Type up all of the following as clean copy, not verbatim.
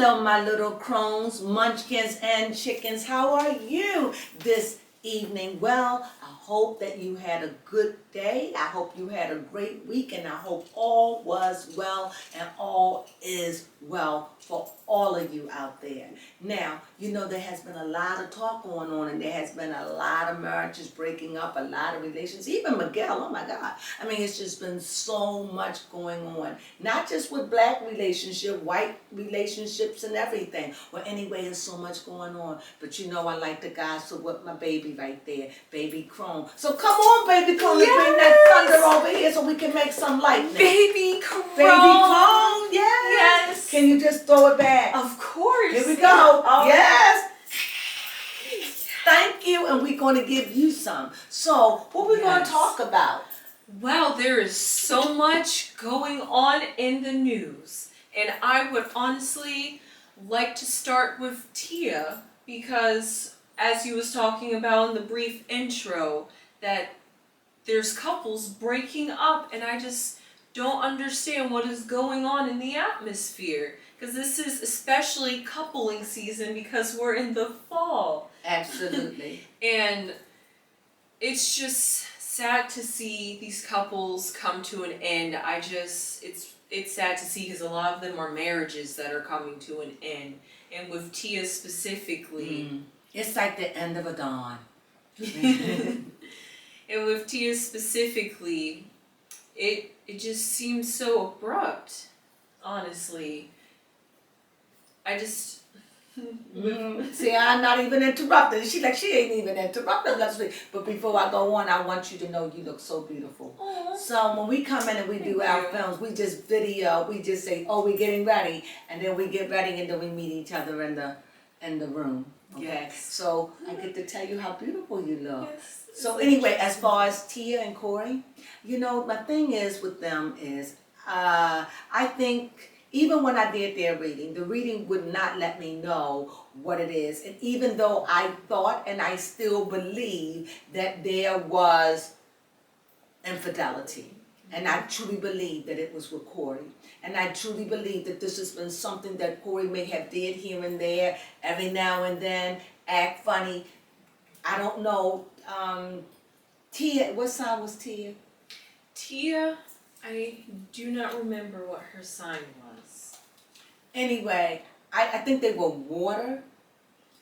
Hello, my little crones, munchkins, and chickens. How are you this evening? Well, I hope that you had a good day. I hope you had a great week, and I hope all was well and all is well for all of you out there. Now, you know there has been a lot of talk going on, and there has been a lot of marriages breaking up, a lot of relations, even Miguel, oh my God. I mean, it's just been so much going on, not just with black relationship, white relationships and everything. Well, anyway, there's so much going on, but you know I like to gossip with my baby right there, baby Crone. So come on, baby Crone, let's bring that thunder over here so we can make some lightning. Baby Crone. Baby Crone, yes. Can you just throw it back? Of course. Here we go. Oh. Yes. Thank you, and we're going to give you some. So, what are we going to talk about? Well, there is so much going on in the news, and I would honestly like to start with Tia, because as you was talking about in the brief intro, that there's couples breaking up, and I just don't understand what is going on in the atmosphere, because this is especially coupling season because we're in the fall. Absolutely. And it's just sad to see these couples come to an end. It's sad to see because a lot of them are marriages that are coming to an end. And with Tia specifically, it's like the end of a dawn. and with Tia specifically, it just seems so abrupt, honestly. I just... See, I'm not even interrupted. She ain't even interrupted. But before I go on, I want you to know you look so beautiful. Aww. So when we come in and we do our films, we just video. We just say, "Oh, we're getting ready," and then we get ready, and then we meet each other in the room. Okay. Yes. So I get to tell you how beautiful you look. Yes. So anyway, as far as Tia and Corey, you know, my thing is with them is, I think. Even when I did their reading, the reading would not let me know what it is. And even though I thought and I still believe that there was infidelity, and I truly believe that it was with Corey, and I truly believe that this has been something that Corey may have did here and there, every now and then, act funny. I don't know. Tia, what sign was Tia? Tia, I do not remember what her sign was. Anyway, I think they were water.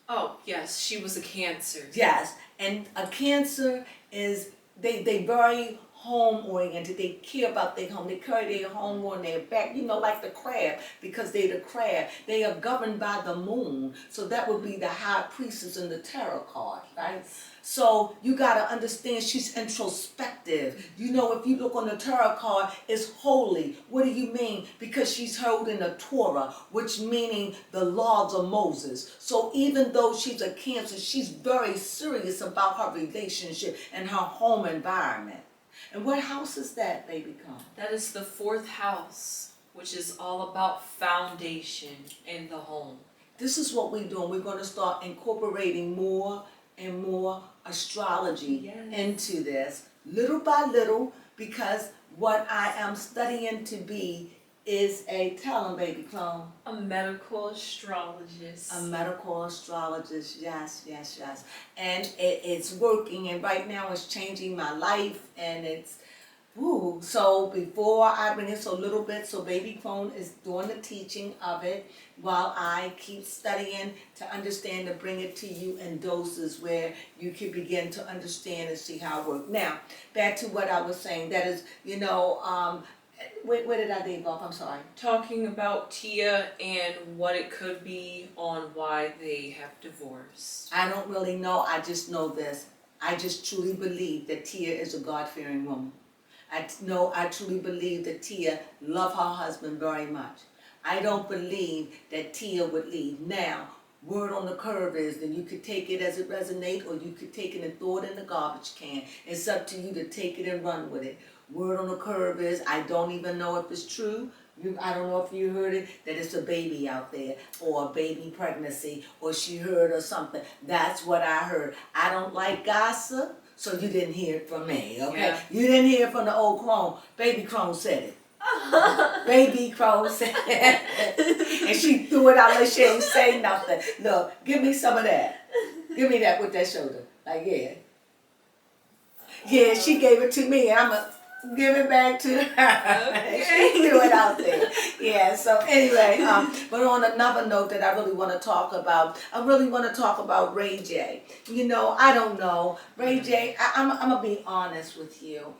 Oh, yes, she was a Cancer. Yes, and a Cancer is, they very home-oriented. They care about their home. They carry their home on their back, you know, like the crab, because they're the crab. They are governed by the moon, so that would be the high priestess in the tarot card, right? So you got to understand she's introspective. You know, if you look on the tarot card, it's holy. What do you mean? Because she's holding the Torah, which meaning the laws of Moses. So even though she's a Cancer, she's very serious about her relationship and her home environment. And what house is that, baby Crone? That is the 4th house, which is all about foundation in the home. This is what we're doing. We're going to start incorporating more and more astrology into this, little by little, because what I am studying to be is tell them, baby Crone. A medical astrologist. A medical astrologist, yes. And it's working, and right now it's changing my life, and it's, woo. So before I bring it, so a little bit, so baby Crone is doing the teaching of it while I keep studying to understand, to bring it to you in doses where you can begin to understand and see how it works. Now, back to what I was saying, that is, you know, where did I leave off? I'm sorry. Talking about Tia and what it could be on why they have divorced. I don't really know. I just know this. I just truly believe that Tia is a God-fearing woman. I truly believe that Tia loved her husband very much. I don't believe that Tia would leave. Now, word on the curve is that you could take it as it resonates, or you could take it and throw it in the garbage can. It's up to you to take it and run with it. Word on the curve is, I don't even know if it's true. I don't know if you heard it, that it's a baby out there, or a baby pregnancy, or she heard or something. That's what I heard. I don't like gossip, so you didn't hear it from me, okay? Yeah. You didn't hear it from the old Crone. Baby Crone said it. Baby Crone said it. And she threw it out like she ain't say nothing. Look, give me some of that. Give me that with that shoulder. Like, yeah. Yeah, she gave it to me, and I'm going to give it back to her. Okay. She threw it out there. Yeah, so anyway, but on another note that I really want to talk about, Ray J. You know, I don't know. Ray J, I'm going to be honest with you.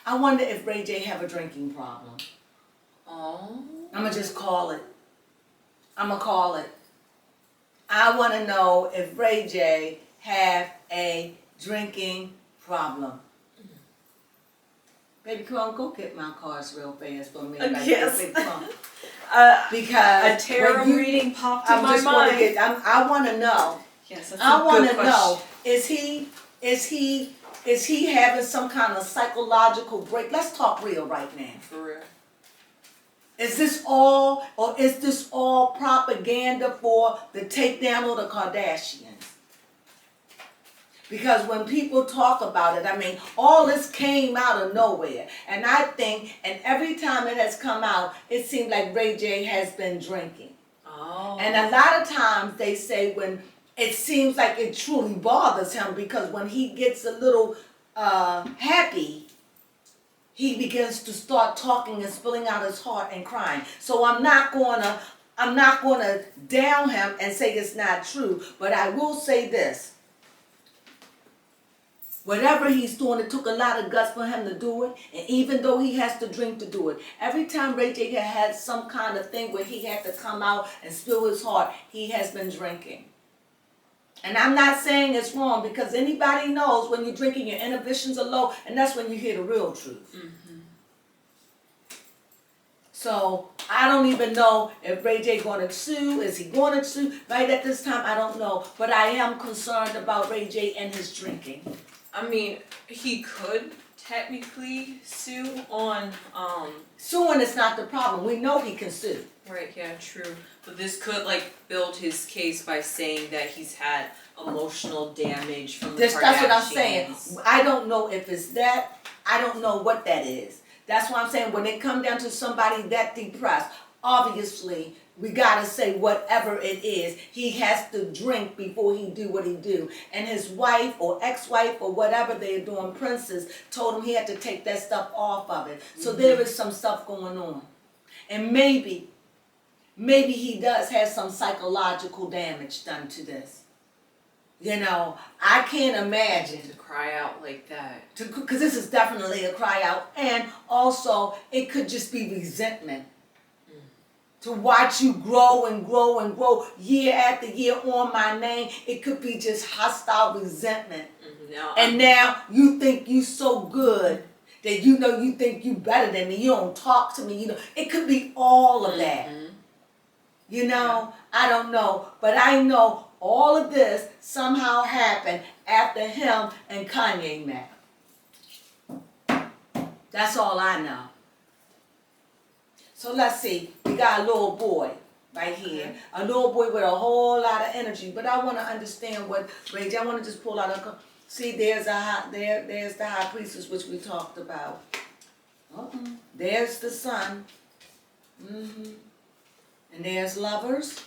I wonder if Ray J have a drinking problem. Oh. I'm going to just call it. I'm going to call it. I want to know if Ray J have a drinking problem. Baby, come on, go get my cards real fast for me. Yes. Because a tarot reading popped in my mind. I want to know. Yes, that's I a want good to know. Is he having some kind of psychological break? Let's talk real right now. For real. Is this all propaganda for the takedown of the Kardashians? Because when people talk about it, I mean, all this came out of nowhere. And I think, and every time it has come out, it seems like Ray J has been drinking. Oh. And a lot of times they say when it seems like it truly bothers him, because when he gets a little happy, he begins to start talking and spilling out his heart and crying. So I'm not gonna down him and say it's not true, but I will say this. Whatever he's doing, it took a lot of guts for him to do it. And even though he has to drink to do it, every time Ray J had some kind of thing where he had to come out and spill his heart, he has been drinking. And I'm not saying it's wrong, because anybody knows when you're drinking, your inhibitions are low, and that's when you hear the real truth. Mm-hmm. So I don't even know if Ray J going to sue. Is he going to sue? Right at this time, I don't know. But I am concerned about Ray J and his drinking. I mean, he could technically sue on, Suing is not the problem. We know he can sue. Right, yeah, true. But this could, like, build his case by saying that he's had emotional damage from the Kardashians. That's what I'm saying. I don't know if it's that. I don't know what that is. That's why I'm saying when it comes down to somebody that depressed, obviously, we gotta say whatever it is, he has to drink before he do what he do. And his wife or ex-wife or whatever they're doing, Princess, told him he had to take that stuff off of it. So there is some stuff going on. And maybe he does have some psychological damage done to this. You know, I can't imagine. To cry out like that. Because this is definitely a cry out. And also, it could just be resentment. To watch you grow and grow and grow year after year on my name, it could be just hostile resentment. And now you think you so good that you think you better than me. You don't talk to me. You know, it could be all of that. You know, I don't know, but I know all of this somehow happened after him and Kanye met. That's all I know. So let's see, we got a little boy right here. A little boy with a whole lot of energy. But I want to understand what Ray J, I want to just pull out a, see, there's the high priestess, which we talked about. There's the sun. And there's lovers.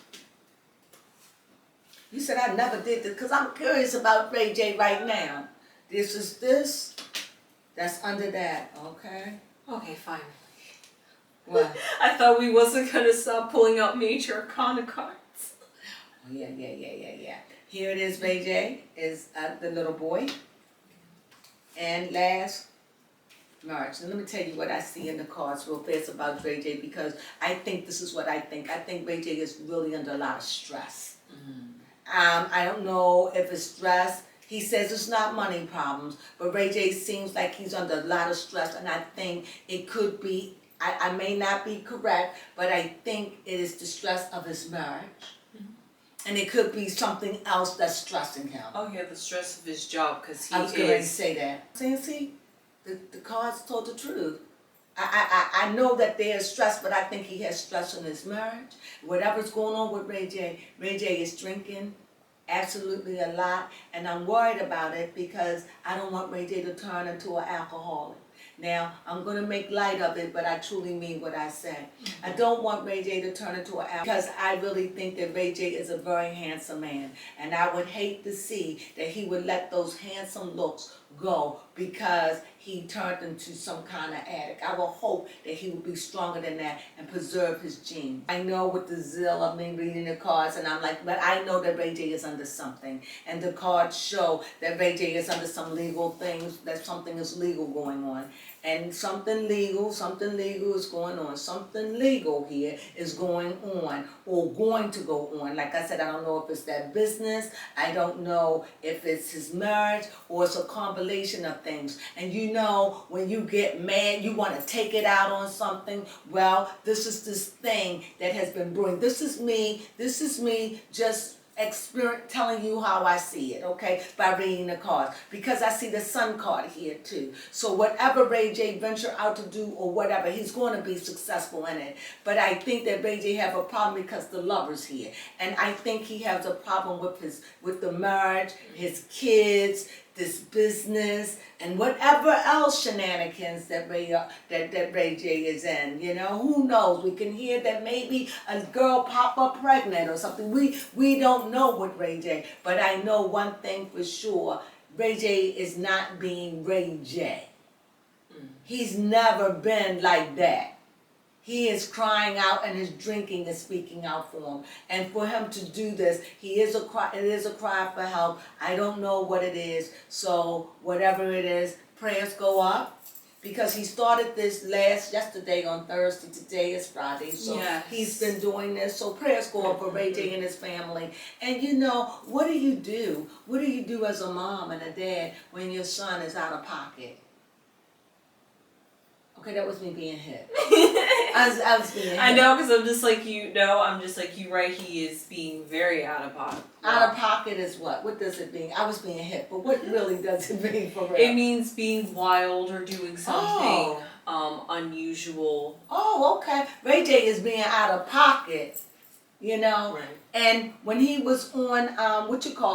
You said I never did this, because I'm curious about Ray J right now. This is this. That's under that, okay? Okay, fine. What? I thought we wasn't gonna stop pulling out major arcana cards. Oh, yeah. Here it is, Ray J, is the little boy. And last March. And let me tell you what I see in the cards real fast about Ray J, because I think this is what I think. I think Ray J is really under a lot of stress. I don't know if it's stress. He says it's not money problems, but Ray J seems like he's under a lot of stress, and I think it could be, I may not be correct, but I think it is the stress of his marriage. And it could be something else that's stressing him. Oh yeah, the stress of his job, because he I was going to say that. See, the cards told the truth. I know that there's stress, but I think he has stress in his marriage. Whatever's going on with Ray J is drinking absolutely a lot, and I'm worried about it because I don't want Ray J to turn into an alcoholic. Now, I'm going to make light of it, but I truly mean what I say. I don't want Ray J to turn into an outcast because I really think that Ray J is a very handsome man. And I would hate to see that he would let those handsome looks go because he turned into some kind of addict. I will hope that he will be stronger than that and preserve his genes. I know with the zeal of me reading the cards, and I'm like, but I know that Ray J is under something. And the cards show that Ray J is under some legal things, that something is legal going on. And something legal is going on. Something legal here is going on or going to go on. Like I said, I don't know if it's that business. I don't know if it's his marriage or it's a combination of things. And you know, when you get mad, you want to take it out on something. Well, this is this thing that has been brewing. This is me just telling you how I see it, okay, by reading the cards, because I see the sun card here too. So whatever Ray J venture out to do or whatever, he's going to be successful in it. But I think that Ray J have a problem because the lover's here, and I think he has a problem with the marriage, his kids, this business, and whatever else shenanigans that Ray J is in. You know, who knows? We can hear that maybe a girl pop up pregnant or something. We don't know with Ray J, but I know one thing for sure: Ray J is not being Ray J. He's never been like that. He is crying out, and his drinking is speaking out for him. And for him to do this, it is a cry for help. I don't know what it is. So whatever it is, prayers go up. Because he started this yesterday on Thursday. Today is Friday. So yes. He's been doing this. So prayers go up for Ray J and his family. And you know, what do you do? What do you do as a mom and a dad when your son is out of pocket? Okay, that was me being hit. I was being hit. I know, because I'm just like you. No, I'm just like you. Right? He is being very out of pocket. Out of pocket is what? What does it mean? I was being hit, but what really does it mean for real? It means being wild or doing something unusual. Oh, okay. Ray J is being out of pocket. You know, Right. And when he was on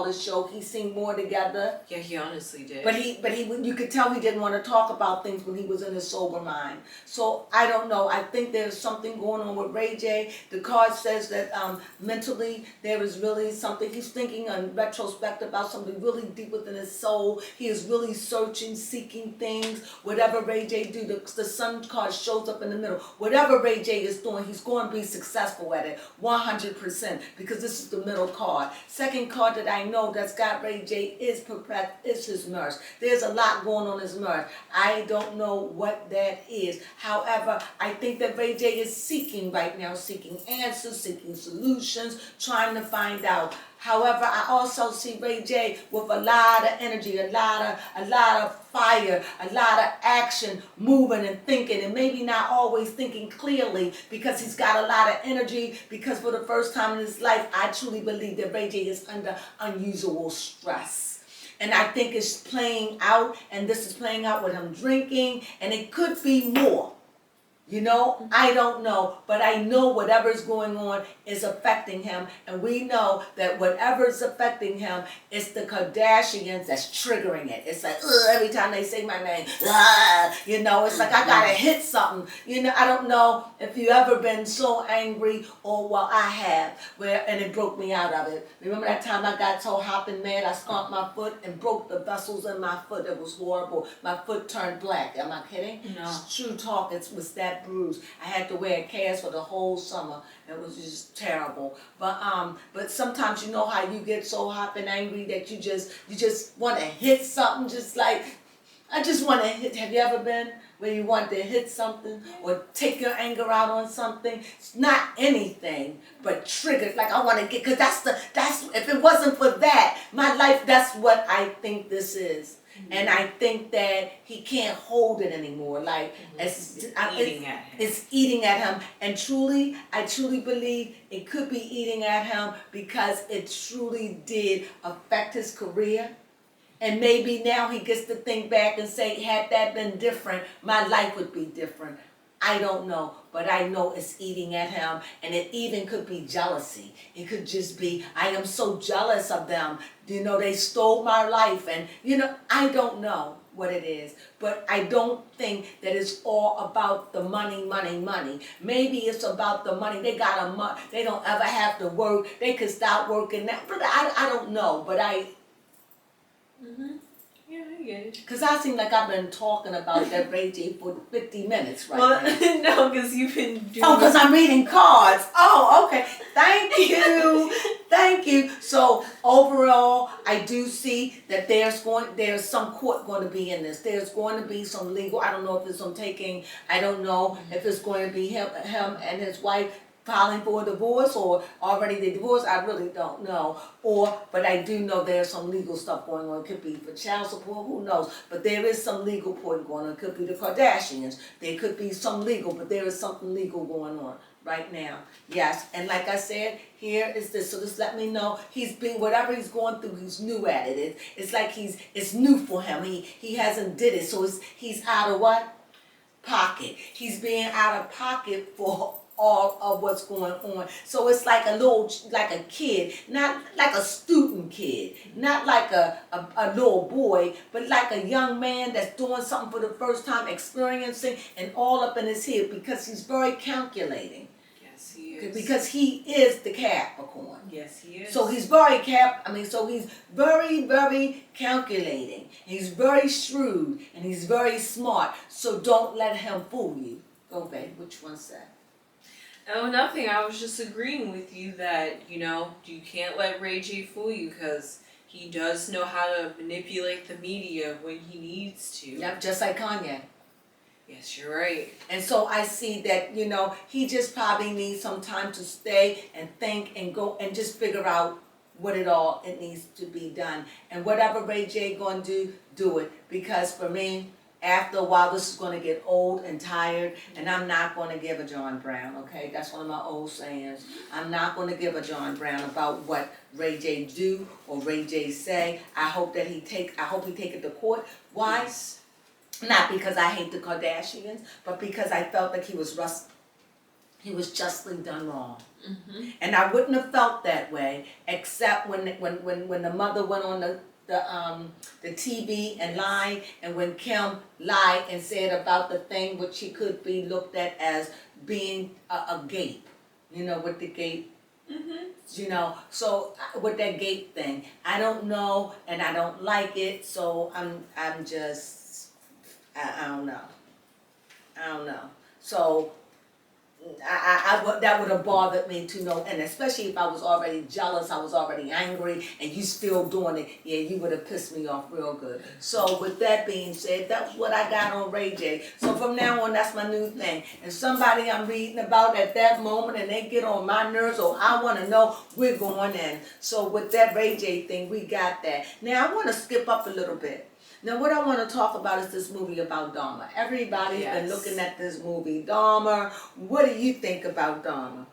his show, he seemed more together. Yeah, he honestly did. But you could tell he didn't want to talk about things when he was in his sober mind. So I don't know. I think there's something going on with Ray J. The card says that mentally there is really something. He's thinking in retrospect about something really deep within his soul. He is really searching, seeking things. Whatever Ray J do, the sun card shows up in the middle. Whatever Ray J is doing, he's going to be successful at it, 100%. Because this is the middle card. Second card that I know that's got Ray J is his marriage. There's a lot going on in his marriage. I don't know what that is. However, I think that Ray J is seeking right now, seeking answers, seeking solutions, trying to find out. However, I also see Ray J with a lot of energy, a lot of fire, a lot of action, moving and thinking, and maybe not always thinking clearly because he's got a lot of energy. Because for the first time in his life, I truly believe that Ray J is under unusual stress. And I think it's playing out, and this is playing out with him drinking, and it could be more. You know, I don't know, but I know whatever's going on is affecting him, and we know that whatever's affecting him, it's the Kardashians that's triggering it. It's like, every time they say my name, you know, it's like I gotta hit something. You know, I don't know if you ever been so angry, or well, I have, and it broke me out of it. Remember that time I got so hopping mad, I stomped my foot and broke the vessels in my foot. It was horrible. My foot turned black. Am I kidding? No. It's true talk. It was that bruised. I had to wear a cast for the whole summer. It was just terrible. But sometimes you know how you get so hot and angry that you just want to hit something. Just like I just want to hit. Have you ever been where you want to hit something or take your anger out on something? It's not anything but triggered. Like I want to get, because that's if it wasn't for that, my life. That's what I think this is. And I think that he can't hold it anymore. Like it's eating at him. And truly, I truly believe it could be eating at him because it truly did affect his career. And maybe now he gets to think back and say, had that been different, my life would be different. I don't know. but I know it's eating at him, and it even could be jealousy. It could just be, I am so jealous of them. You know, they stole my life, and you know, I don't know what it is, but I don't think that it's all about the money, money, money. Maybe it's about the money. They got they don't ever have to work. They could stop working now. But I don't know, but Yeah, I get it. because I seem like I've been talking about that Ray J for 50 minutes right Well, now. no, because you've been doing. Oh, because I'm reading cards. Oh, okay. Thank you. Thank you. So overall, I do see that there's some court going to be in this. There's going to be some legal. I don't know if it's some taking. I don't know if it's going to be him and his wife filing for a divorce or already they divorced. I really don't know. But I do know there's some legal stuff going on. It could be for child support, who knows? But there is some legal point going on. It could be the Kardashians. There could be some legal, but there is something legal going on right now. Yes, and like I said, here is this. So just let me know. Whatever he's going through, he's new at it. It's like it's new for him. He hasn't did it, so he's out of what? Pocket. He's being out of pocket for all of what's going on. So it's like a kid, not like a student kid, not like a little boy, but like a young man that's doing something for the first time, experiencing, and all up in his head because he's very calculating. Yes, he is. Because he is the Capricorn. Yes, he is. So he's he's very, very calculating. He's very shrewd and he's very smart. So don't let him fool you. Go, babe. Which one's that? Oh, nothing. I was just agreeing with you that, you can't let Ray J fool you because he does know how to manipulate the media when he needs to. Yep, just like Kanye. Yes, you're right. And so I see that, he just probably needs some time to stay and think and go and just figure out what it needs to be done. And whatever Ray J gonna do it. Because for me, after a while, this is going to get old and tired, and I'm not going to give a John Brown, okay? That's one of my old sayings. I'm not going to give a John Brown about what Ray J do or Ray J say. I hope he take it to court. Why? Yes. Not because I hate the Kardashians, but because I felt like he was justly done wrong. Mm-hmm. And I wouldn't have felt that way except when the mother went on the TV and lied, and when Kim lied and said about the thing which she could be looked at as being a gape, with the gape, so with that gape thing, I don't know and I don't like it, so I'm just, I don't know, so that would have bothered me to know, and especially if I was already jealous, I was already angry, and you still doing it, yeah, you would have pissed me off real good. So with that being said, that's what I got on Ray J. So from now on, that's my new thing. And somebody I'm reading about at that moment, and they get on my nerves, or I want to know, we're going in. So with that Ray J thing, we got that. Now I want to skip up a little bit. Now, what I want to talk about is this movie about Dahmer. Everybody's been looking at this movie, Dahmer. What do you think about Dahmer?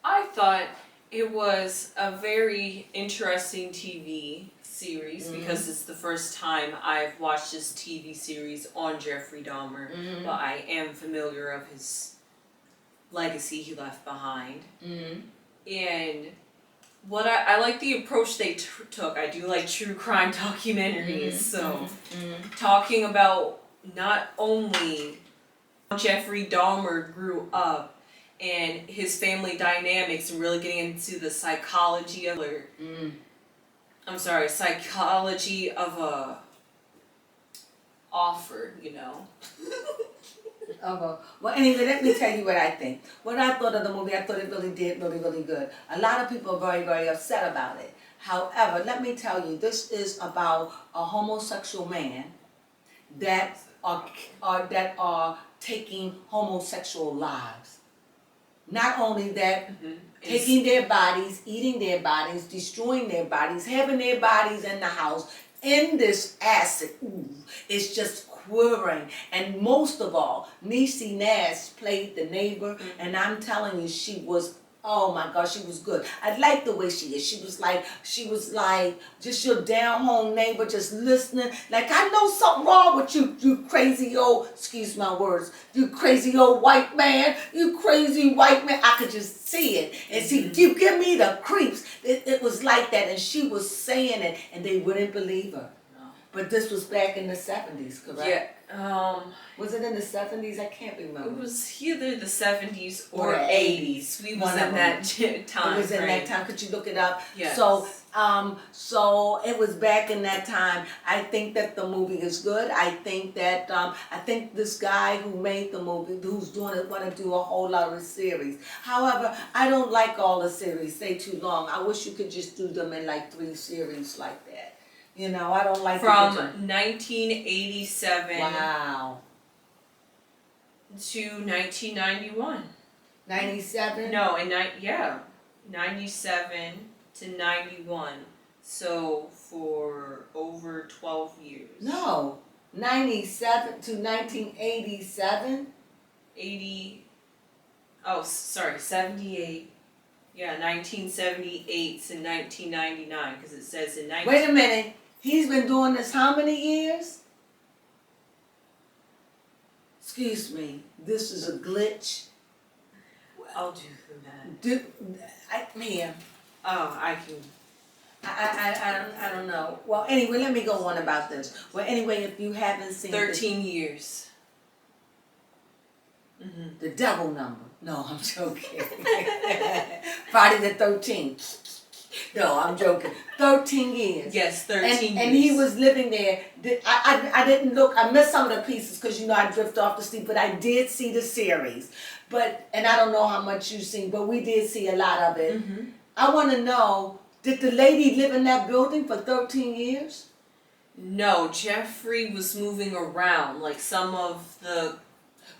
I thought it was a very interesting TV series because it's the first time I've watched this TV series on Jeffrey Dahmer, but I am familiar of his legacy he left behind. And what I like the approach they took. I do like true crime documentaries, so talking about not only how Jeffrey Dahmer grew up and his family dynamics and really getting into the psychology of psychology of a offer, Well, anyway, let me tell you what I think. When I thought of the movie, I thought it really did really, really good. A lot of people are very, very upset about it. However, let me tell you, this is about a homosexual man that are taking homosexual lives. Not only that, taking their bodies, eating their bodies, destroying their bodies, having their bodies in the house, in this acid. It's just quivering. And most of all, Niecy Nash played the neighbor, and I'm telling you, she was Oh my God, she was good. I like the way she is. She was like just your down home neighbor, just listening. Like, I know something wrong with you, you crazy old, excuse my words, you crazy old white man, you crazy white man. I could just see it. And see, you give me the creeps. It was like that, and she was saying it, and they wouldn't believe her. But this was back in the 70s, correct? Yeah. Was it in the 70s? I can't remember. It was either the 70s or Or the 80s. We was in that time. It was in frame. that time. Could you look it up? Yes. So it was back in that time. I think that the movie is good. I think that I think this guy who made the movie, who's doing it, want to do a whole lot of series. However, I don't like all the series. They too long. I wish you could just do them in like 3 series like that. You know, I don't like from 1987 wow. to 1991. 97? No, and 97 to 91. So for over 12 years. No, 97 to 1987? 78. Yeah, 1978 to 1999, because it says in Wait a minute. He's been doing this how many years? Excuse me. This is a glitch. I'll do that. Here. Oh, I can. I don't know. Well, anyway, let me go on about this. Well, anyway, if you haven't seen 13 years. The devil number. No, I'm joking. Friday the 13th. No, I'm joking. 13 years. Yes, 13 years. And he was living there. I didn't look. I missed some of the pieces because, you know, I drift off to sleep. But I did see the series. And I don't know how much you've seen, but we did see a lot of it. I want to know, did the lady live in that building for 13 years? No, Jeffrey was moving around. Like some of the...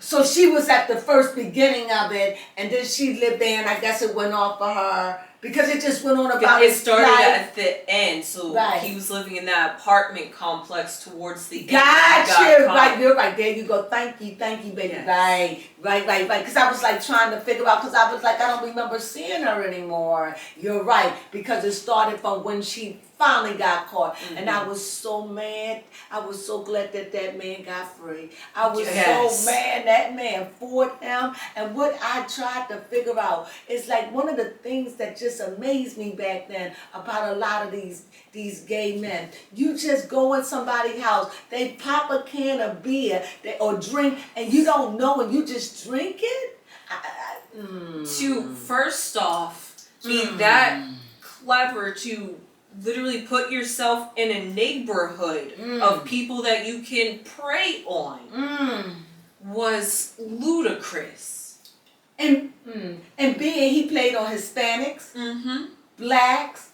So she was at the first beginning of it, and then she lived there, and I guess it went off for her. Because it just went on about it started life. at the end, so right. He was living in that apartment complex towards the end. Gotcha, right, you're right, there you go, thank you, baby, yes. right, because I was like trying to figure out, because I was like, I don't remember seeing her anymore. You're right, because it started from when she finally got caught, and I was so mad. I was so glad that man got free. I was so mad that man fought him, and what I tried to figure out is like one of the things that just amazed me back then about a lot of these gay men. You just go in somebody's house, they pop a can of beer or drink, and you don't know, and you just drink it. To first off, be that clever to literally put yourself in a neighborhood of people that you can prey on was ludicrous. And he played on Hispanics, blacks,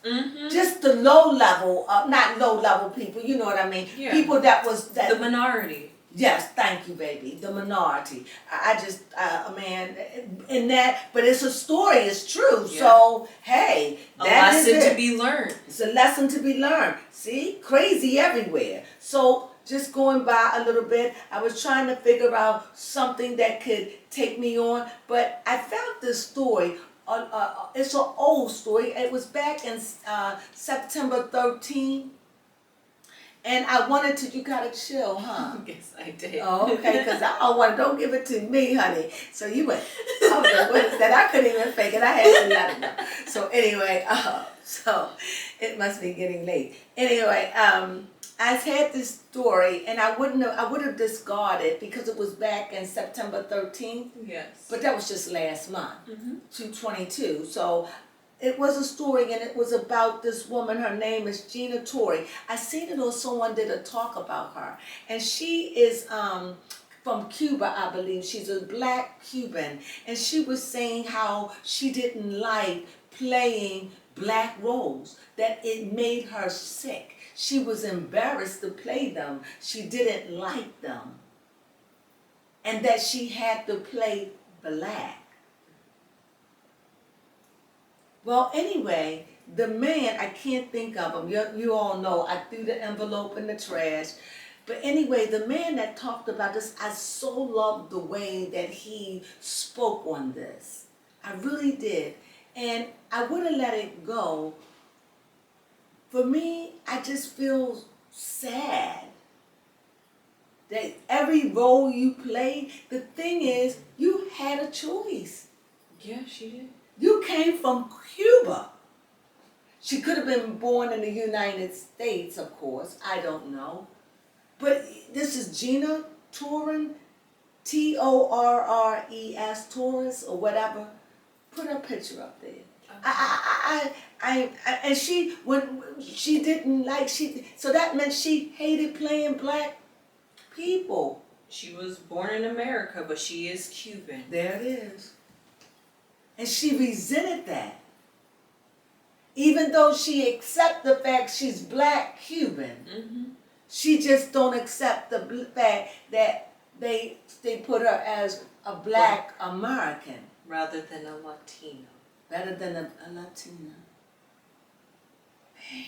just the low level, not low level people, you know what I mean? Yeah. People that was the minority. Yes, thank you, baby. The minority. I just, man, in that, but it's a story, it's true. Yeah. So, hey, a lesson to be learned. It's a lesson to be learned. See, crazy everywhere. So, just going by a little bit, I was trying to figure out something that could take me on, but I found this story. It's an old story. It was back in September 13th. And I wanted to, you gotta chill, huh? Yes, I did. Oh, okay, because don't give it to me, honey. So you went, I was like, what is that? I couldn't even fake it. I had to let it know. So anyway, so it must be getting late. Anyway, I had this story, and I would have discarded because it was back in September 13th. Yes. But that was just last month, 2/22. So it was a story, and it was about this woman. Her name is Gina Torrey. I seen it on someone did a talk about her, and she is from Cuba, I believe. She's a black Cuban, and she was saying how she didn't like playing black roles, that it made her sick. She was embarrassed to play them. She didn't like them, and that she had to play black. Well, anyway, the man, I can't think of him. You all know, I threw the envelope in the trash. But anyway, the man that talked about this, I so loved the way that he spoke on this. I really did. and I would have let it go. For me, I just feel sad that every role you played, the thing is, you had a choice. Yeah, she did. You came from Cuba. She could have been born in the United States, of course. I don't know. But this is Gina Torres, Torres, Torres, or whatever. Put her picture up there. And she, when she didn't like, so that meant she hated playing black people. She was born in America, but she is Cuban. There it is. And she resented that. Even though she accepts the fact she's black Cuban, she just don't accept the fact that they put her as a black American. Rather than a Latino. Better than a Latina. Man.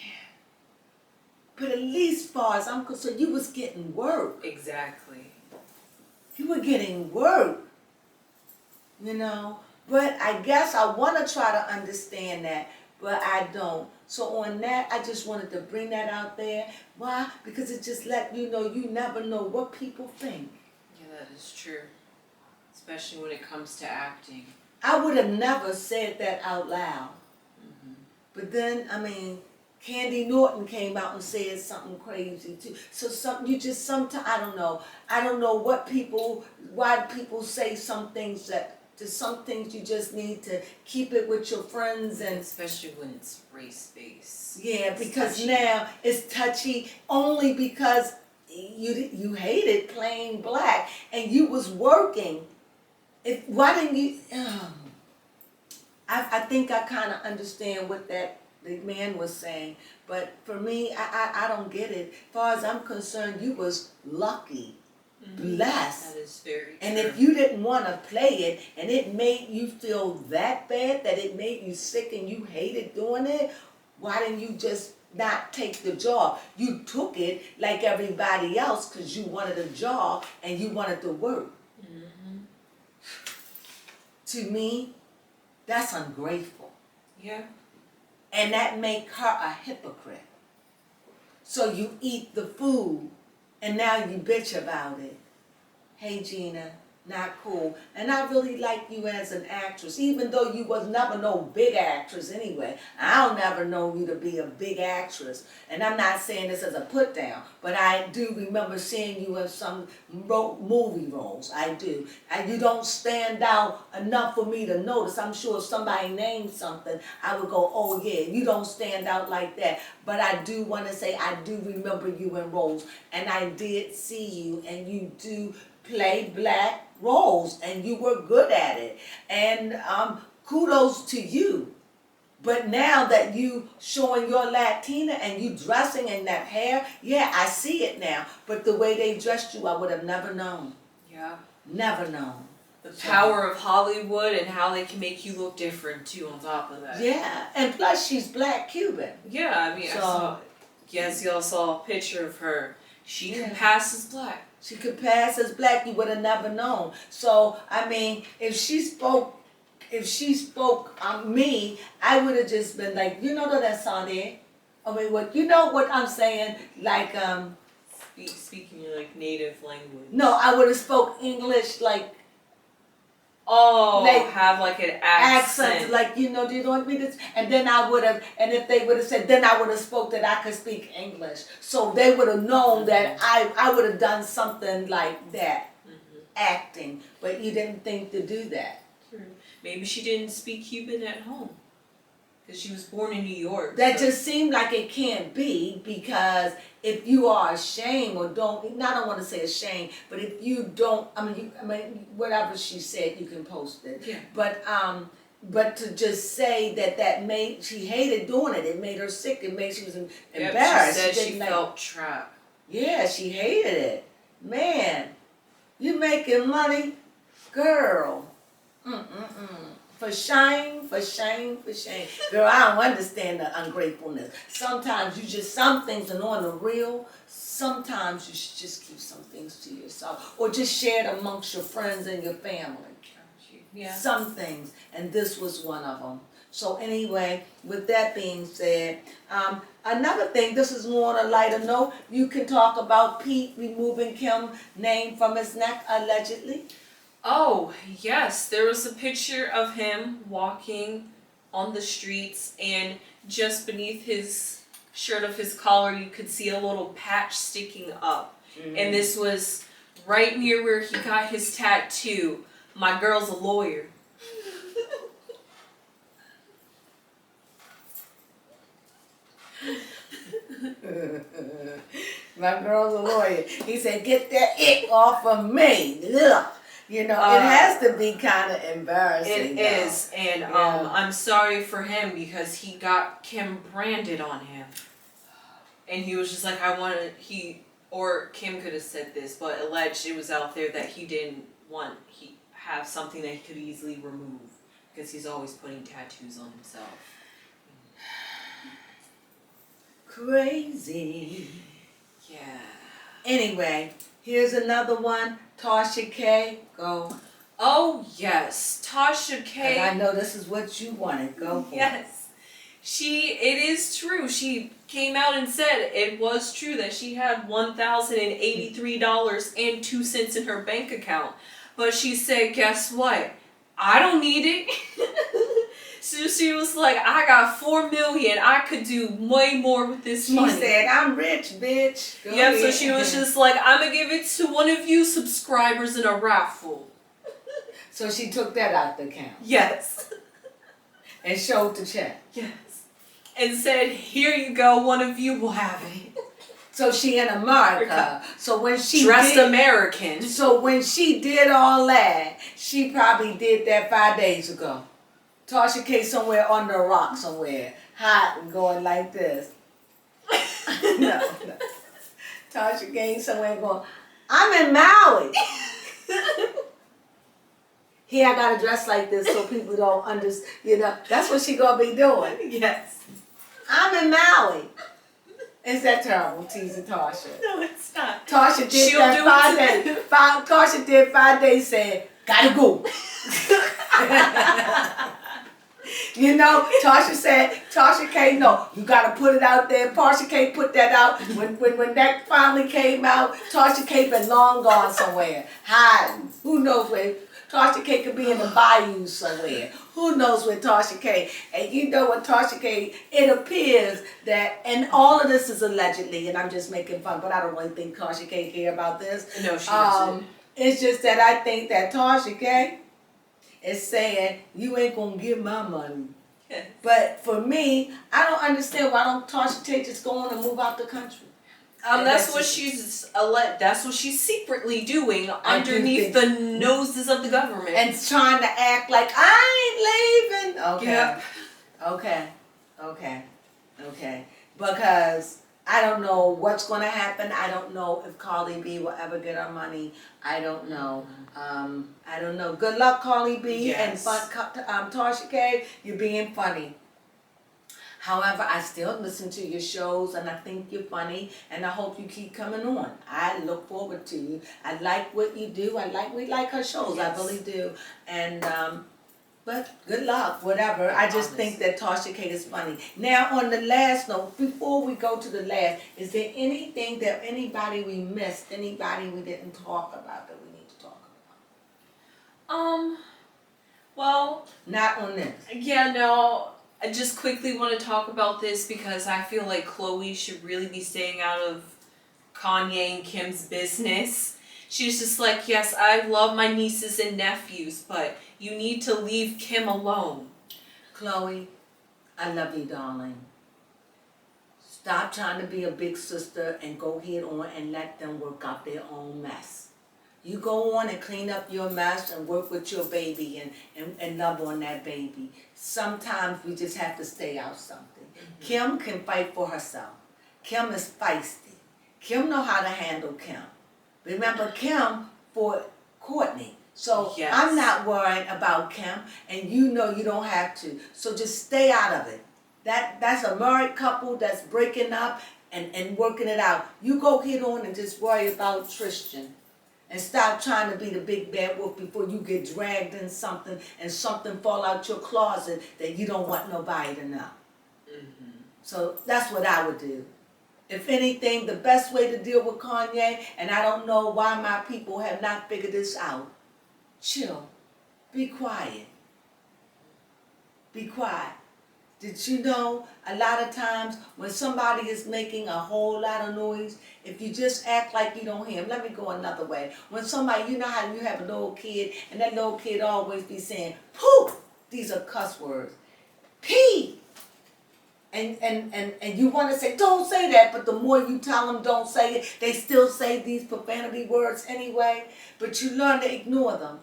But at least far as I'm concerned, you was getting work. Exactly. You were getting work. You know? But I guess I want to try to understand that, but I don't. So on that, I just wanted to bring that out there. Why? Because it just let you know you never know what people think. Yeah, that is true. Especially when it comes to acting. I would have never said that out loud. But then, I mean, Candy Norton came out and said something crazy too. So sometimes, I don't know why people say some things some things you just need to keep it with your friends and. Especially when it's race-based. Yeah, because now it's touchy only because you hated playing black and you was working. Why didn't you? I think I kind of understand what the man was saying, but for me, I don't get it. As far as I'm concerned, you was lucky, blessed. That is very true. And if you didn't want to play it, and it made you feel that bad, that it made you sick and you hated doing it, why didn't you just not take the job? You took it like everybody else because you wanted a job and you wanted to work. To me, that's ungrateful. Yeah. And that make her a hypocrite. So you eat the food and now you bitch about it. Hey Gina, not cool. And I really like you as an actress, even though you was never no big actress anyway. I'll never know you to be a big actress. And I'm not saying this as a put down, but I do remember seeing you in some movie roles. I do. And you don't stand out enough for me to notice. I'm sure if somebody named something, I would go, oh yeah, you don't stand out like that. But I do want to say I do remember you in roles. And I did see you, and you do play black roles, and you were good at it, and kudos to you. But now that you showing your Latina and you dressing in that hair, yeah, I see it now. But the way they dressed you, I would have never known. Yeah. Never known. The power of Hollywood and how they can make you look different too on top of that. Yeah, and plus she's black Cuban. Yeah, I mean, yes, y'all saw a picture of her. She can pass as black. She could pass as black, you would have never known. So, I mean, if she spoke me, I would have just been like, you know that song there? I mean, you know what I'm saying? Like, Speaking your, like, native language. No, I would have spoke English, like, have like an accent. Like, you know, do you know what I mean? And then I would have, and if they would have said, then I would have spoke that I could speak English. So they would have known that I would have done something like that, acting. But you didn't think to do that. True. Maybe she didn't speak Cuban at home. Because she was born in New York. That just seemed like it can't be, because if you are ashamed or I don't want to say ashamed, but if you don't, I mean, whatever she said, you can post it. Yeah. But to just say that she hated doing it. It made her sick. It made she was embarrassed. She said she felt trapped. Yeah, she hated it. Man, you making money, girl. For shame, for shame, for shame. Girl, I don't understand the ungratefulness. Sometimes some things are on the real. Sometimes you should just keep some things to yourself. Or just share it amongst your friends and your family. Yeah. some things, and this was one of them. So anyway, with that being said, another thing, this is more on a lighter note, you can talk about Pete removing Kim's name from his neck, allegedly. Oh, yes, there was a picture of him walking on the streets, and just beneath his shirt of his collar, you could see a little patch sticking up. And this was right near where he got his tattoo. My girl's a lawyer. My girl's a lawyer. He said, "Get that ick off of me." Ugh. You know, it has to be kind of embarrassing. It is, and I'm sorry for him because he got Kim branded on him, and he was just like, or Kim could have said this, but alleged it was out there that he didn't want have something that he could easily remove because he's always putting tattoos on himself. Crazy. Yeah. Anyway, here's another one. Tasha K, go. Oh yes, Tasha K. And I know this is what you wanted. Go for it. Yes. It is true. She came out and said it was true that she had $1,083.02 in her bank account. But she said, guess what? I don't need it. So she was like, I got $4 million. I could do way more with this money. She said, "I'm rich, bitch." Go Yeah, so ahead. she was just like, I'm going to give it to one of you subscribers in a raffle. So she took that out the account. Yes. And showed the check. Yes. And said, here you go, one of you will have it. So she in America. So when she Dressed American. So when she did all that, she probably did that 5 days ago. Tasha K somewhere under a rock somewhere, hot and going like this. No. Tasha K somewhere going, "I'm in Maui." Here I gotta dress like this so people don't understand. You know, that's what she gonna be doing. Yes. "I'm in Maui." Is that terrible, teasing Tasha? No, it's not. Tasha did She'll that do 5 it. days. Tasha did 5 days saying, "Gotta go." You know, Tasha K, no, you gotta put it out there. Tasha K put that out. When that finally came out, Tasha K been long gone somewhere, hiding. Who knows where? Tasha K could be in the bayou somewhere. Who knows where Tasha K? And you know what Tasha K, it appears that, and all of this is allegedly, and I'm just making fun, but I don't really think Tasha K care about this. No, she doesn't. It's just that I think that Tasha K is saying, "You ain't gonna get my money." Yes. But for me, I don't understand why don't Tasha K just go on and move out the country. That's what she's secretly doing I do underneath the noses of the government. And trying to act like I ain't leaving. Okay. Yep. Okay. Because I don't know what's going to happen. I don't know if Carly B will ever get her money. I don't know. I don't know. Good luck, Carly B. Yes. And Tasha K. You're being funny. However, I still listen to your shows and I think you're funny and I hope you keep coming on. I look forward to you. I like what you do. We like her shows. Yes. I really do. And but good luck, whatever. I just think that Tasha K is funny. Now on the last note, before we go to the last, is there anything that anybody we missed, anybody we didn't talk about that we need to talk about? Well, Not on this. yeah, no. I just quickly want to talk about this because I feel like Chloe should really be staying out of Kanye and Kim's business. She's just like, yes, I love my nieces and nephews, but you need to leave Kim alone. Chloe, I love you, darling. Stop trying to be a big sister and go head on and let them work out their own mess. You go on and clean up your mess and work with your baby and love on that baby. Sometimes we just have to stay out something. Mm-hmm. Kim can fight for herself. Kim is feisty. Kim know how to handle Kim. Remember, Kim fought Courtney. So yes. I'm not worrying about Kim, and you know you don't have to. So just stay out of it. That's a married couple that's breaking up and working it out. You go head on and just worry about Tristan. And stop trying to be the big bad wolf before you get dragged in something and something fall out your closet that you don't want nobody to know. So that's what I would do. If anything, the best way to deal with Kanye, and I don't know why my people have not figured this out, chill. Be quiet. Be quiet. Did you know a lot of times when somebody is making a whole lot of noise, if you just act like you don't hear them, let me go another way. When somebody, you know how you have a little kid and that little kid always be saying, poof, these are cuss words. Pee. And you want to say, don't say that, but the more you tell them don't say it, they still say these profanity words anyway, but you learn to ignore them.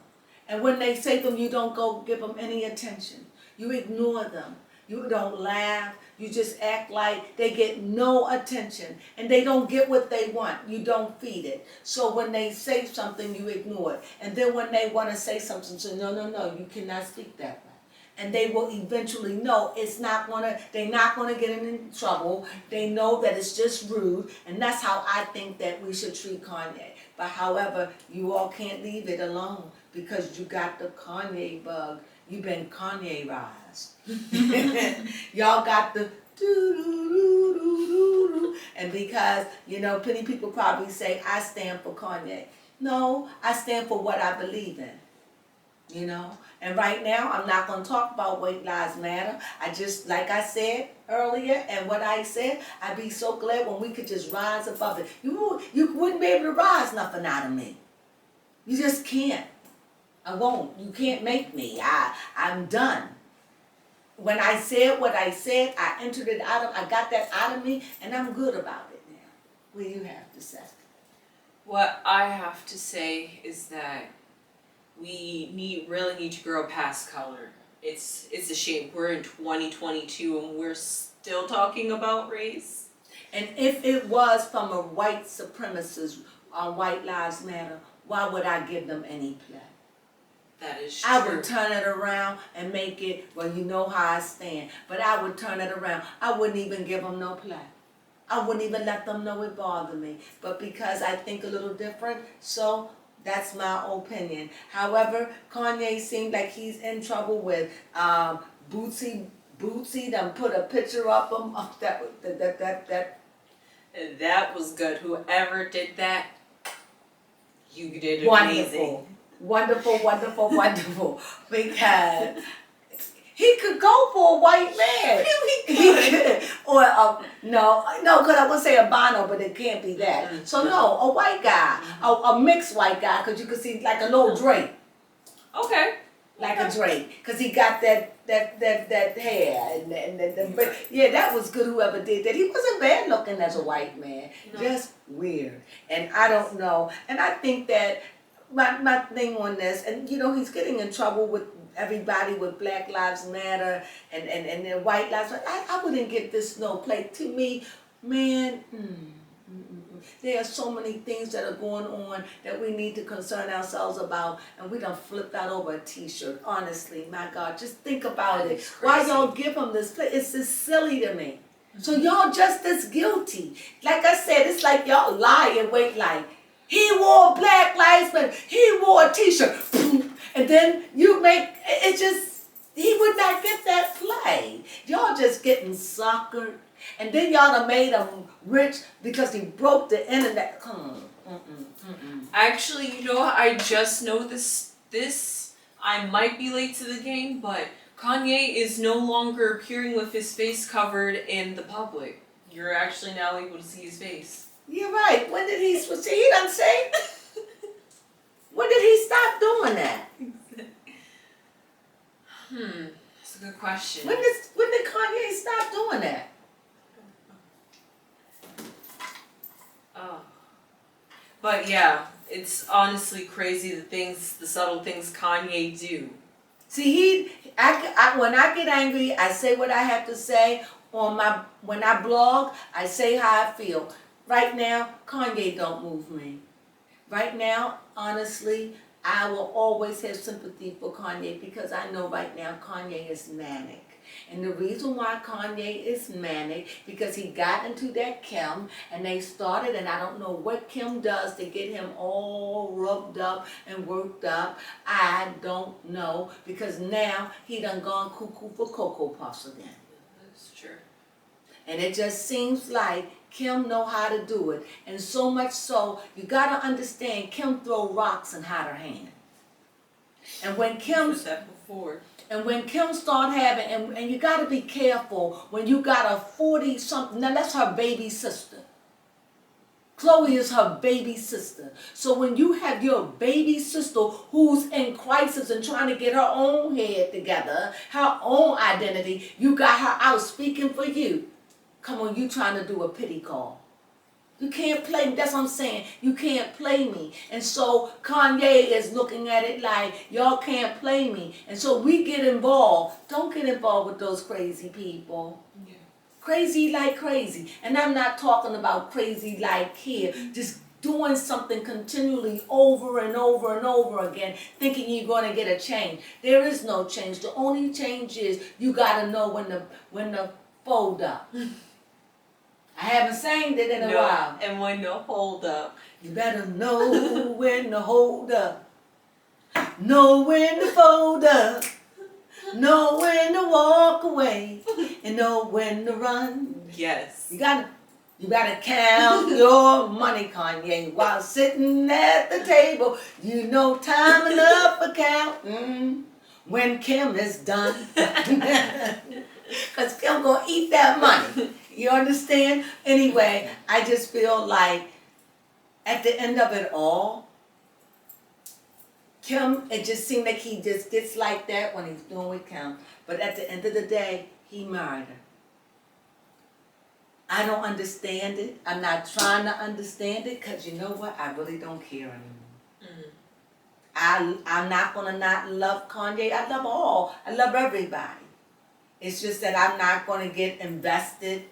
And when they say them, you don't go give them any attention. You ignore them. You don't laugh. You just act like they get no attention. And they don't get what they want. You don't feed it. So when they say something, you ignore it. And then when they want to say something, say, no, you cannot speak that way. And they will eventually know they're not gonna get in trouble. They know that it's just rude. And that's how I think that we should treat Kanye. But however, you all can't leave it alone because you got the Kanye bug. You've been Kanye-ized. Y'all got the do-do-do-do-do-do. And because, many people probably say, I stand for Kanye. No, I stand for what I believe in. And right now, I'm not going to talk about White Lives Matter. I just, like I said earlier, and what I said, I'd be so glad when we could just rise above it. You wouldn't be able to rise nothing out of me. You just can't. I won't. You can't make me. I'm done. When I said what I said, I entered it I got that out of me, and I'm good about it now. What do you have to say? What I have to say is that we really need to grow past color. It's a shame we're in 2022 and we're still talking about race. And if it was from a white supremacist on White Lives Matter, why would I give them any play? That is true. I would turn it around and make it, well, you know how I stand, but I would turn it around. I wouldn't even give them no play. I wouldn't even let them know it bothered me. But because I think a little different, so that's my opinion. However, Kanye seemed like he's in trouble with Bootsy done put a picture up him of that. That was good. Whoever did that, you did Wonderful. amazing. Wonderful. Because he could go for a white man. Really good. Or no, because I would say albino, but it can't be that. Mm-hmm. So no, a white guy, a mixed white guy, because you could see like a little Drake. Okay. Like a Drake, because he got that hair but yeah, that was good. Whoever did that, he wasn't bad looking as a white man, just weird. And I don't know. And I think that my thing on this, and he's getting in trouble with everybody with Black Lives Matter and their White Lives Matter. I wouldn't give this no play. To me, man, there are so many things that are going on that we need to concern ourselves about, and we done flipped out over a t-shirt. Honestly, my God, just think about it. Why y'all give them this play? It's just silly to me. So y'all just as guilty. Like I said, it's like y'all lie and wait like, he wore Black Lives Matter, he wore a t-shirt, and then you make, it just, he would not get that play. Y'all just getting suckered. And then y'all done made him rich because he broke the internet. Actually, I just know this. I might be late to the game, but Kanye is no longer appearing with his face covered in the public. You're actually now able to see his face. You're right. When did he switch? He done say? When did he stop doing that? That's a good question. When did Kanye stop doing that? Oh. But yeah, it's honestly crazy the subtle things Kanye do. See, when I get angry, I say what I have to say. When I blog, I say how I feel. Right now, Kanye don't move me. Right now, honestly, I will always have sympathy for Kanye because I know right now Kanye is manic. And the reason why Kanye is manic, because he got into that Kim and they started, and I don't know what Kim does to get him all rubbed up and worked up. I don't know, because now he done gone cuckoo for Cocoa Puffs again. That's true. And it just seems like Kim know how to do it. And so much so, you gotta understand, Kim throw rocks and hide her hand. And when Kim said that before. And when Kim start having, and you got to be careful when you got a 40-something, now that's her baby sister. Chloe is her baby sister. So when you have your baby sister who's in crisis and trying to get her own head together, her own identity, you got her out speaking for you. Come on, you trying to do a pity call. You can't play me. That's what I'm saying. You can't play me. And so Kanye is looking at it like, y'all can't play me. And so we get involved. Don't get involved with those crazy people. Yeah. Crazy like crazy. And I'm not talking about crazy like here. Just doing something continually over and over and over again, thinking you're going to get a change. There is no change. The only change is you got to know when to fold up. I haven't sang it in a while. And when to hold up. You better know when to hold up. Know when to fold up. Know when to walk away. And know when to run. Yes. You gotta count your money, Kanye, while sitting at the table. You know time enough for counting when Kim is done. Because Kim gonna eat that money. You understand? Anyway, I just feel like at the end of it all, Kim, it just seemed like he just gets like that when he's doing with Kim. But at the end of the day, he married her. I don't understand it. I'm not trying to understand it because you know what? I really don't care anymore. I'm not going to not love Kanye. I love all. I love everybody. It's just that I'm not going to get invested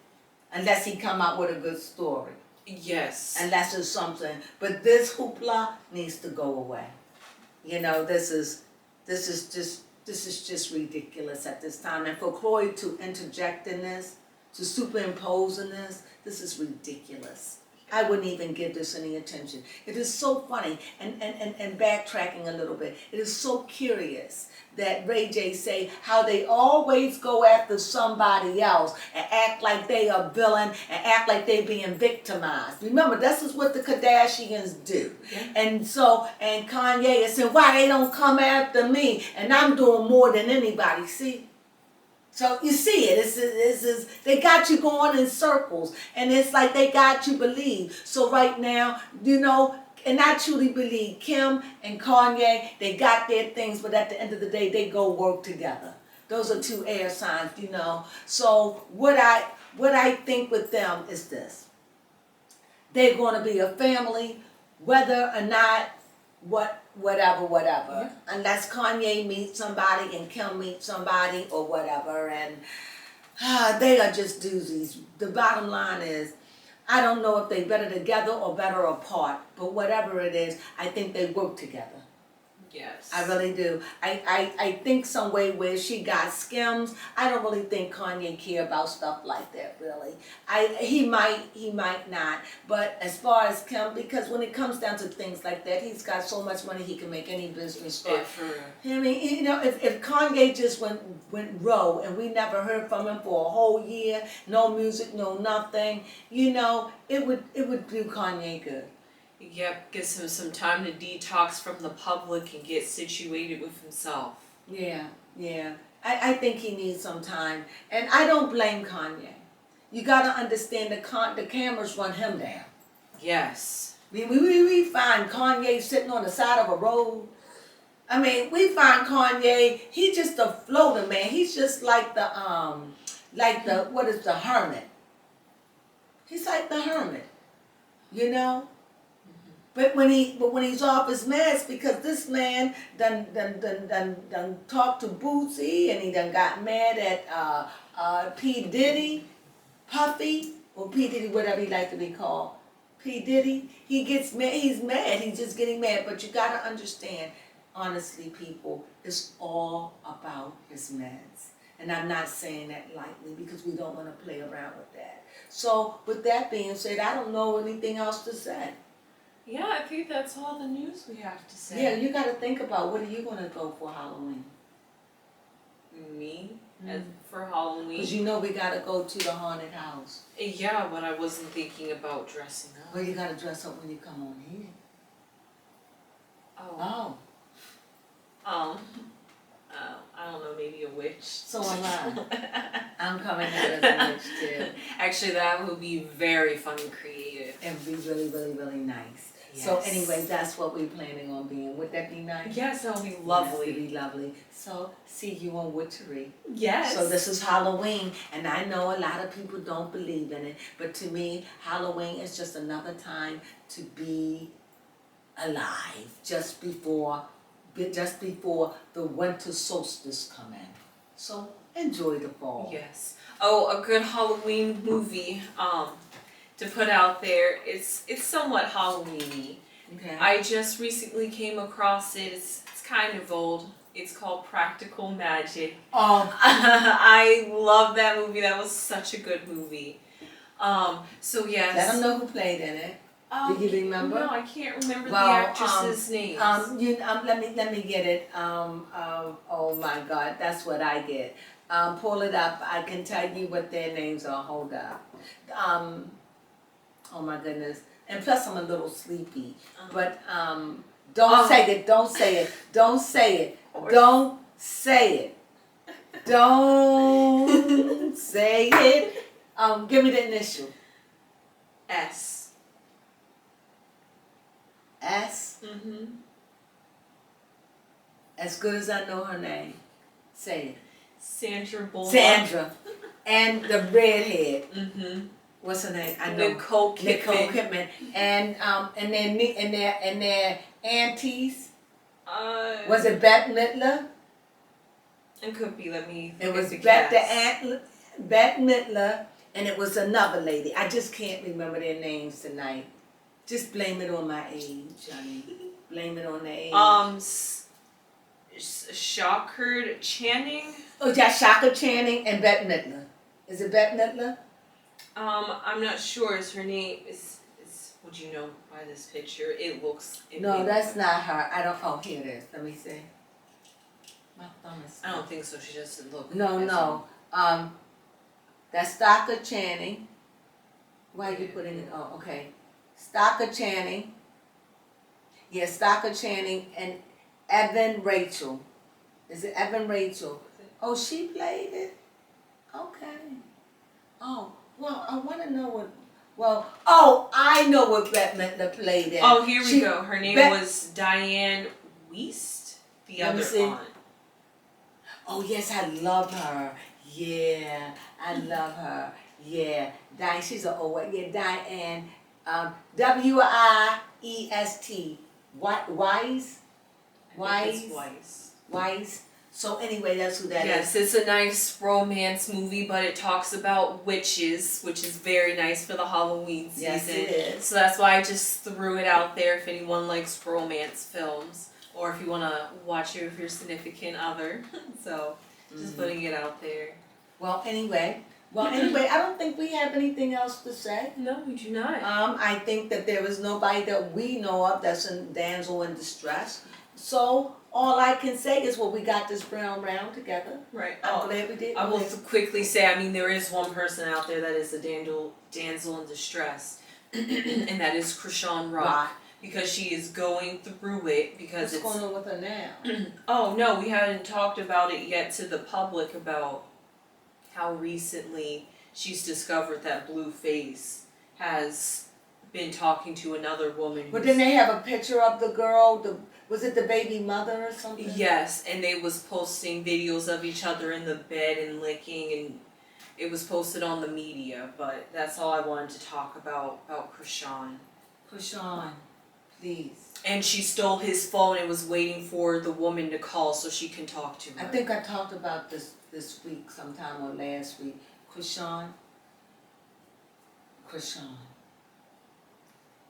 unless he come out with a good story. Yes. Unless it's something. But this hoopla needs to go away. You know, this is just ridiculous at this time. And for Chloe to interject in this, to superimpose in this is ridiculous. I wouldn't even give this any attention. It is so funny, and backtracking a little bit, it is so curious that Ray J say how they always go after somebody else and act like they are villain and act like they being victimized. Remember, this is what the Kardashians do. Yeah. And so, and Kanye is saying, why they don't come after me? And I'm doing more than anybody. See? So you see it, it's they got you going in circles, and it's like they got you believe. So right now, you know, and I truly believe Kim and Kanye, they got their things, but at the end of the day, they go work together. Those are two air signs, you know. So what I think with them is this. They're going to be a family, whether or not whatever, Yeah. unless Kanye meets somebody and Kim meets somebody or whatever, and they are just doozies. The bottom line is, I don't know if they're better together or better apart, but whatever it is, I think they work together. Yes. I really do. I think some way where she got skims, I don't really think Kanye care about stuff like that, really. He might not. But as far as Kim, because when it comes down to things like that, he's got so much money he can make any business start. I mean, you know, if Kanye just went rogue and we never heard from him for a whole year, no music, no nothing, you know, it would do Kanye good. Yep, gives him some time to detox from the public and get situated with himself. Yeah. I think he needs some time. And I don't blame Kanye. You got to understand the cameras run him down. Yes. We find Kanye sitting on the side of a road. I mean, we find Kanye, he's just a floater, man. He's just like the hermit. He's like the hermit, you know? But when he's off his mask, because this man done talked to Bootsy, and he done got mad at P. Diddy, Puffy, or P. Diddy, whatever he like to be called. P. Diddy, he gets mad, he's mad, he's just getting mad. But you gotta understand, honestly, people, it's all about his meds. And I'm not saying that lightly because we don't wanna play around with that. So with that being said, I don't know anything else to say. Yeah, I think that's all the news we have to say. Yeah, you gotta think about what are you gonna go for Halloween? Me? As for Halloween? Because you know we gotta go to the haunted house. Yeah, but I wasn't thinking about dressing up. Well, you gotta dress up when you come on here. Oh. Oh, I don't know, maybe a witch. so am I. I'm coming out as a witch too. Actually, that would be very fun and creative. And be really, really, really nice. Yes. So anyway, that's what we're planning on being. Would that be nice? Yes, that would be Yes, lovely. it'd be lovely. So see you on Witchery. Yes. So this is Halloween, and I know a lot of people don't believe in it, but to me, Halloween is just another time to be alive, just before the winter solstice come in. So enjoy the fall. Yes. Oh, a good Halloween movie to put out there. It's somewhat Halloween-y. Okay. I just recently came across it. It's kind of old. It's called Practical Magic. Oh, I love that movie. That was such a good movie. So yes. let them know who played in it. Do you remember? No, I can't remember Well, the actress's name. Let me get it. Oh my God, that's what I get. Pull it up. I can tell you what their names are. Hold up. Oh my goodness. And plus, I'm a little sleepy. But don't say it. Don't say it. Don't say it. Don't say it. Don't say it. Give me the initial. S. S. Mm-hmm. As good as I know her name. Say it. Sandra Bullock. Sandra. And the redhead. Mm-hmm. What's her name? I know. Nicole Kidman. Nicole Kidman. And their aunties. Was it Bette Midler? It could be. Let me. It was Bette. Bette Midler, and it was another lady. I just can't remember their names tonight. Just blame it on my age, honey. Blame it on the age. Shockard Channing. Oh, yeah, Shaka Channing and Bette Midler. Is it Bette Midler? I'm not sure. Is her name is? Would you know by this picture? It looks. No, that's not her. I don't. Oh, here it is. Let me see. My thumb is. I don't think so. She doesn't look. No. That's Stocker Channing. Why are you putting it? Oh, okay. Stocker Channing. Yeah, Stocker Channing and Evan Rachel. Is it Evan Rachel? Oh, she played it? Okay. Oh, well, I want to know what... I know what Bette Midler played in. Oh, here we go. Her name was Diane Wiest, the other aunt. Oh, yes, I love her. Yeah, I love her. Yeah, Diane, she's an old one. Yeah, Diane, Wiest. Wise? Wise. So anyway, that's who that is. Yes, it's a nice romance movie, but it talks about witches, which is very nice for the Halloween season. Yes, it is. So that's why I just threw it out there if anyone likes romance films, or if you want to watch it with your significant other. So just putting it out there. Well, anyway, I don't think we have anything else to say. No, we do not. I think that there is nobody that we know of that's in damsel in distress. So all I can say is, we got this brown round together. Right. I'm glad we did. I will quickly say, I mean, there is one person out there that is a damsel in distress, and that is Krishan Rock, because she is going through it because What's going on with her now? Oh no, we haven't talked about it yet to the public about how recently she's discovered that Blueface has been talking to another woman. But then they have a picture of the girl. Was it the baby mother or something? Yes, and they was posting videos of each other in the bed and licking, and it was posted on the media. But that's all I wanted to talk about Krishan. Krishan, please. And she stole his phone and was waiting for the woman to call so she can talk to her. I think I talked about this week sometime or last week. Krishan.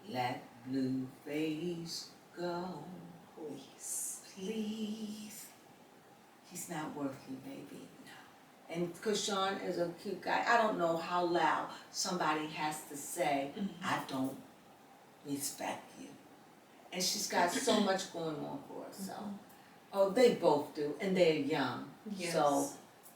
let Blueface go. Please. Please. He's not worth you, baby. No. And because Sean is a cute guy, I don't know how loud somebody has to say, I don't respect you. And she's got so much going on for herself. Oh, they both do, and they're young. Yes. So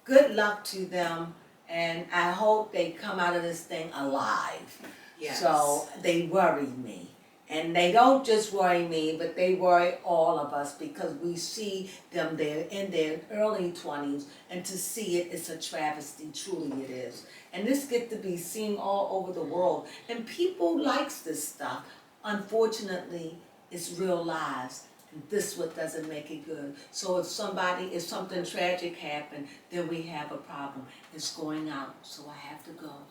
good luck to them, and I hope they come out of this thing alive. Yes. So they worry me. And they don't just worry me, but they worry all of us because we see them there in their early 20s, and to see it is a travesty, truly it is. And this gets to be seen all over the world, and people likes this stuff. Unfortunately, it's real lives, and this what doesn't make it good. So if something tragic happened, then we have a problem. It's going out, so I have to go.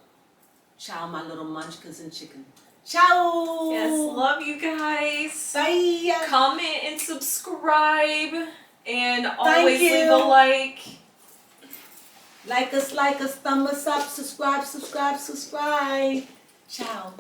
Ciao, my little munchkins and chicken. Ciao! Yes, love you guys. Bye! Comment and subscribe. And always leave a you. like. Like us, thumbs up, subscribe. Ciao.